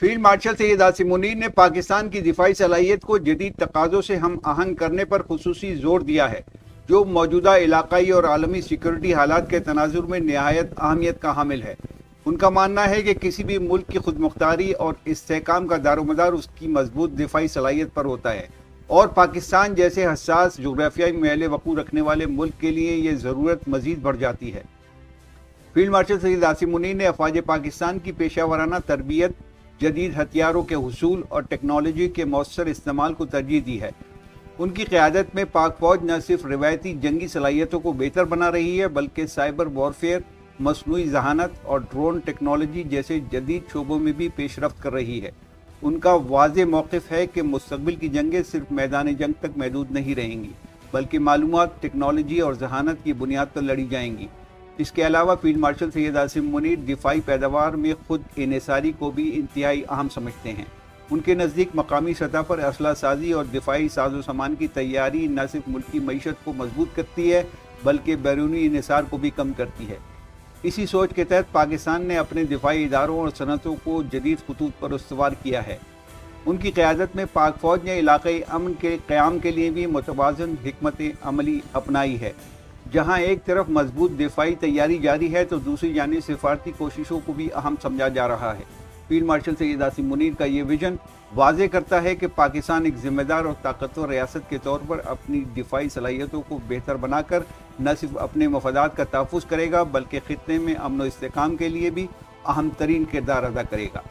Field marshal Syed Asim Munir ने पाकिस्तान की दिफाई सलाहियत को जदीद तकाज़ों से हम आहंग करने पर खुसूसी जोर दिया है, जो मौजूदा इलाकाई और आलमी सिक्योरिटी हालात के तनाजुर में नहायत अहमियत का हामिल है। उनका मानना है कि किसी भी मुल्क की खुदमुख्तारी और इस्तेहकाम का दारोमदार उसकी मजबूत दिफाई सलाहियत पर होता है, और पाकिस्तान जैसे हसास जोग्राफियाई महल वक़ू रखने वाले मुल्क के लिए ये ज़रूरत मज़ीद बढ़ जाती है। फील्ड मार्शल सैयद आसिम मुनीर ने अफवाज पाकिस्तान की पेशा वराना तरबियत, जदीद हथियारों के हुसूल और टेक्नोलॉजी के मौसर इस्तेमाल को तरजीह दी है। उनकी क़यादत में पाक फ़ौज न सिर्फ रिवायती जंगी सलाहियतों को बेहतर बना रही है, बल्कि साइबर वॉरफेयर, मसनूई जहानत और ड्रोन टेक्नोलॉजी जैसे जदीद शोबों में भी पेशरफ्त कर रही है। उनका वाज़ेह मौक़िफ़ है कि मुस्तक़बिल की जंगें सिर्फ मैदान जंग तक महदूद नहीं रहेंगी, बल्कि मालूमात, टेक्नोलॉजी और जहानत की बुनियाद पर लड़ी जाएंगी। इसके अलावा फील्ड मार्शल सैयद आसिम मुनीर दिफाई पैदावार में खुद इन्हिसारी को भी इंतहाई अहम समझते हैं। उनके नज़दीक मकामी सतह पर असला साजी और दिफाई साजो सामान की तैयारी न सिर्फ मुल्की मईशत को मजबूत करती है, बल्कि बैरूनी इन्हिसार को भी कम करती है। इसी सोच के तहत पाकिस्तान ने अपने दिफाई इदारों और सनतों को जदीद खतूत पर उस्तवार किया है। उनकी क़यादत में पाक फ़ौज ने इलाक़ाई अमन के क़याम के लिए भी मुतवाज़न हिकमत अमली अपनाई है। जहाँ एक तरफ मजबूत दिफाई तैयारी जारी है, तो दूसरी जानिब सिफारती कोशिशों को भी अहम समझा जा रहा है। फील्ड मार्शल सैयद आसिम मुनीर का ये विजन वाज़े करता है कि पाकिस्तान एक जिम्मेदार और ताकतवर रियासत के तौर पर अपनी दिफाई सलाहियतों को बेहतर बनाकर न सिर्फ अपने मफादात का तहफ़्फ़ुज़ करेगा, बल्कि ख़ित्ते में अमन व इस्तेहकाम के लिए भी अहम तरीन किरदार अदा करेगा।